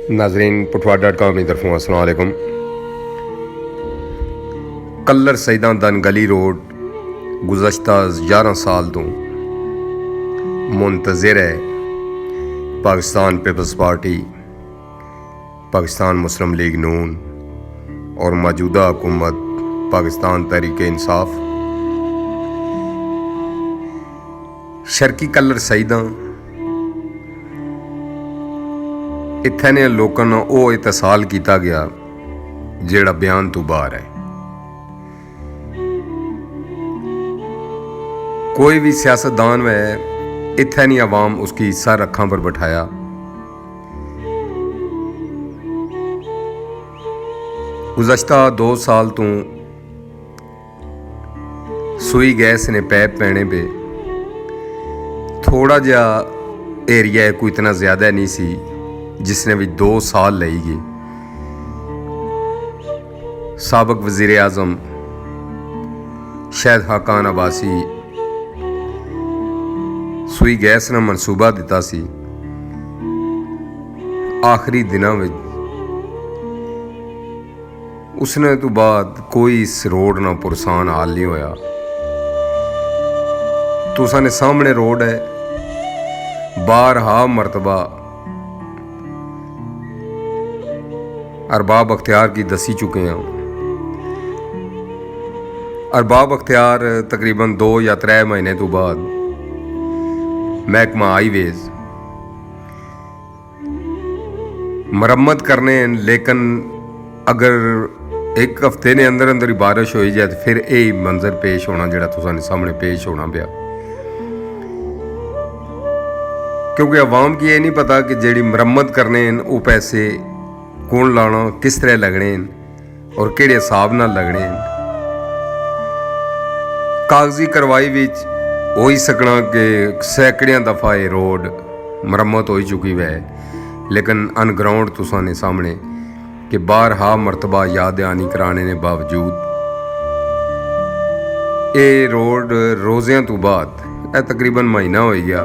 नाजरीन पुठवा.com की तरफों अस्सलाम वालेकुम। कलर सईदा दन गली रोड गुज़श्ता 11 साल तो मुंतज़िर है पाकिस्तान पीपल्स पार्टी, पाकिस्तान मुस्लिम लीग नून और मौजूदा हुकूमत पाकिस्तान तहरीक इंसाफ। शर्की कलर सईदा इत्थे ने लोगों ने वो इतसाल किया गया जेड़ा बयान तो बाहर है। कोई भी सियासतदान में इत्थे नहीं अवाम उसकी सर अखां पर बैठाया। गुज़श्ता 2 साल तो सुई गैस ने पैप पैने पे थोड़ा जा एरिया कोई इतना ज़्यादा नहीं सी जिसने भी 2 साल लई गई। साबिक वज़ीर आज़म शाहिद खाकान अब्बासी सुई गैस ने मनसूबा दिता सी, आखिरी दिनों में उसने तो बाद कोई इस रोड ना पुरसान हाल नहीं होया। तुसां ने सामने रोड है, बारहा मरतबा अरबाब अख्तियार की दसी चुके हैं। अरबाब अख्तियार तकरीबन 2 या 3 महीने तो बाद महकमा हाईवेज मरम्मत करने, लेकिन अगर 1 हफ्ते ने अंदर अंदर ही बारिश हो जाए तो फिर यही मंजर पेश होना जेड़ा तुसां सामने पेश होना पिया। क्योंकि अवाम की ये नहीं पता कि जेड़ी मरम्मत करने वो पैसे कौन लाना, किस तरह लगने और किहड़े हिसाब नाल लगने। कागजी कार्रवाई विच हो ही सकना कि सैकड़ियां दफ़ा ये रोड मरम्मत हो चुकी है, लेकिन अनग्राउंड तुसां ने सामने कि बारहा मरतबा याद दहानी कराने के बावजूद ये रोड रोज़ियां तो बाद तकरीबन महीना हो गया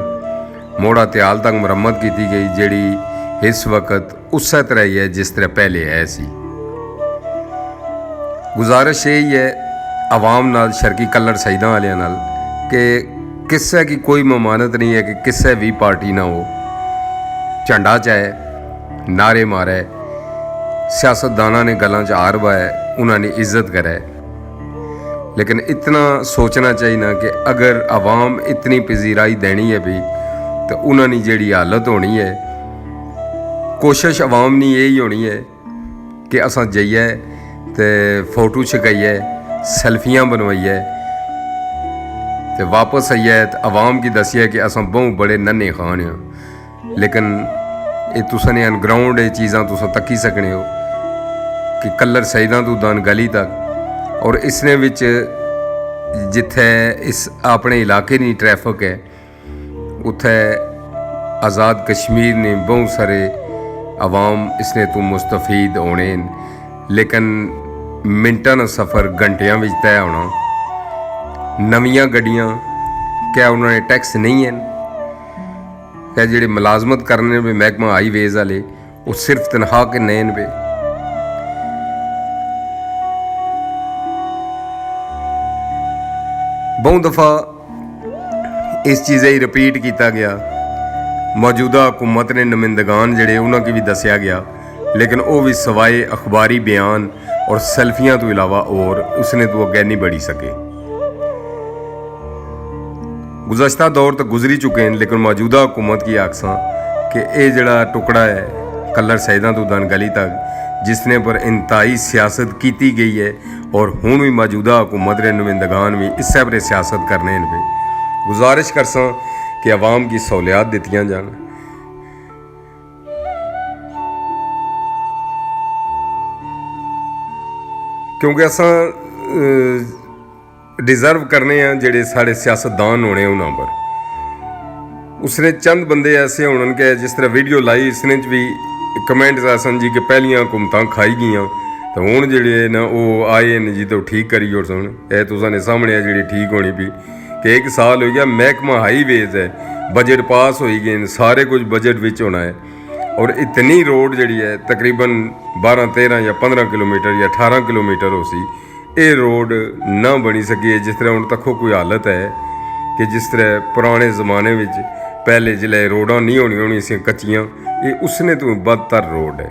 मोड़ा त्याल तक मरम्मत की गई, जेड़ी इस वक्त उस तरह ही है जिस तरह पहले है सी। गुजारिश यही है अवाम नाल, शर्की कलर सईदा वाले नाल, कि किसी की कोई ममानत नहीं है कि किसी भी पार्टी ना हो झंडा चाहे नारे मारे, सियासतदाना ने गलों च हार पाए, उन्होंने इज्जत करे। लेकिन इतना सोचना चाहिए ना कि अगर अवाम इतनी पजीराई देनी है भी तो उन्होंने जी हालत होनी है, कोशिश अवाम ने यही होनी है कि असां जाइए तो फोटो छकाइए, सेल्फियां बनवाइए तो वापस आइए तो अवाम की दसिए कि असां बहुत बड़े नन्हे खान हाँ। लेकिन ये तुसां ने अनग्राउंड ये चीज़ां तुसां तक्की सकने हो कि कलर सईदा तो दन गली तक, और इसने विच जिथे इस अपने इलाके की ट्रैफिक है उत्थे आज़ाद कश्मीर ने बहुत सारे अवाम इसने तो मुस्तफीद होने, लेकिन मिनटां का सफ़र घंटिया में तय होना। नवीं गड्डियाँ क्या उन्होंने टैक्स नहीं है? क्या जेडे मुलाजमत करने पे महकमा हाईवेज वाले वो सिर्फ तनख्वाह के नैन पे? बहुत दफ़ा इस चीज़ ही रिपीट किया गया, मौजूदा हुकूमत ने नुमाइंदगान जड़े उन्होंने भी दसिया गया, लेकिन वो भी सवाए अखबारी बयान और सेल्फियां तो इलावा और उसने तो अगे नहीं बढ़ी सके। गुज़श्ता दौर तो गुजरी चुके हैं, लेकिन मौजूदा हुकूमत की आखसा कि ये जड़ा टुकड़ा है कलर सईदा तो दन गली तक जिसने पर इंतहाई सियासत की गई है, और हुण भी मौजूदा हुकूमत के नुमाइंदगान भी इस पर सियासत करने पे गुजारिश कर सा कि अवाम की सहूलियात दित्तियां जान। क्योंकि असां डिज़र्व करने हैं जेडे साढ़े सियासतदान होने उन्होंने पर। उसने चंद बंदे ऐसे होने के जिस तरह वीडियो लाई इसने भी कमेंट्स आसन जी कि पहलियां हुकूमतां खाई गई तो हुण जेडे ना वो आए न जी तो ठीक करी और सुन ए तुसां ने सामने है जी ठीक होनी पी कि 1 साल हो गया महकमा हाईवेज है, बजट पास हो गए, सारे कुछ बजट विच होना है, ਔਰ ਇਤਨੀ ਰੋਡ ਜਿਹੜੀ ਹੈ ਤਕਰੀਬਨ 12 13 ਜਾਂ 15 ਕਿਲੋਮੀਟਰ ਜਾਂ 18 ਕਿਲੋਮੀਟਰ ਹੋ ਸੀ, ਇਹ ਰੋਡ ਨਾ ਬਣੀ ਸਕੀ ਹੈ। ਜਿਸ ਤਰ੍ਹਾਂ ਹੁਣ ਤੱਕ ਕੋਈ ਹਾਲਤ ਹੈ ਕਿ ਜਿਸ ਤਰ੍ਹਾਂ ਪੁਰਾਣੇ ਜ਼ਮਾਨੇ ਵਿੱਚ ਪਹਿਲੇ ਜ਼ਿਲ੍ਹੇ ਰੋਡਾਂ ਨਹੀਂ ਹੋਣੀਆਂ ਸੀ ਕੱਚੀਆਂ, ਇਹ ਉਸਨੇ ਤੋਂ ਬਦਤਰ ਰੋਡ ਹੈ।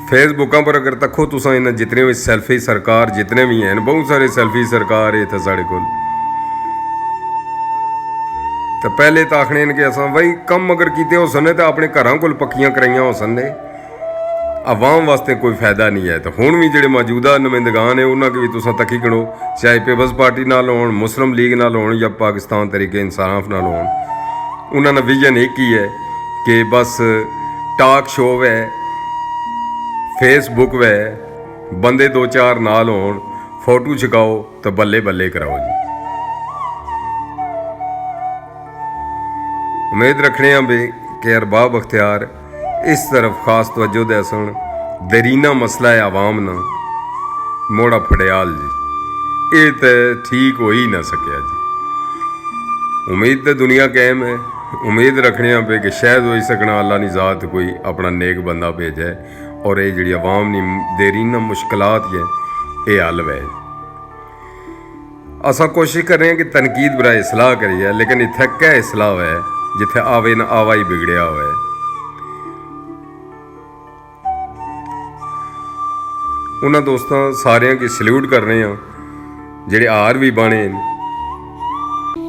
फेसबुकों पर अगर तक्को तुसां इन्हां जितने भी सैल्फी सरकार जितने भी हैं, बहुत सारे सैल्फी सरकार है इत्थे साढ़े कोल। तो पहले तो आखने कि असां बई कम अगर कीते हो सने तो अपने घरां कोल पक्कियां कराइयां हो सने, आवाम वास्ते कोई फायदा नहीं है। तो हुण भी जिहड़े मौजूदा नुमाइंदगान है उन्हां की भी तुसां तक्की गिनो, चाहे पीपल्स पार्टी नाल होण, मुस्लिम लीग नाल होण या पाकिस्तान तरीके इंसाफ नाल होण, उन्हां दा विजन एक ही है कि बस टाक शो है, फेसबुक वे बंदे 2-4 नाल होण, फोटो छकाओ तो बल्ले बल्ले कराओ जी। उम्मीद रखने भी कि अरबाब अख्तियार इस तरफ खास तवज्जो दे सन। दरीना मसला है आवाम ना मोड़ा फड़ियाल जी, ये तो ठीक हो ही ना सकिया जी। उम्मीद तो दुनिया कायम है, उम्मीद रखने पे कि शायद हो ही सकना अल्लाह ने ज़ात कोई अपना नेक बंदा भेजा है और ये जी अवाम नी देरीना मुश्किलात है ये हल है। असा कोशिश कर रहे हैं कि तनकीद बरा इसलाह करिए, लेकिन इत्थे क्या इसलाह है जिथे आवे ना आवा ही बिगड़िया हुआ है। उन्होंने दोस्तों सारिया की सल्यूट कर रहे हैं जेडे हार भी बने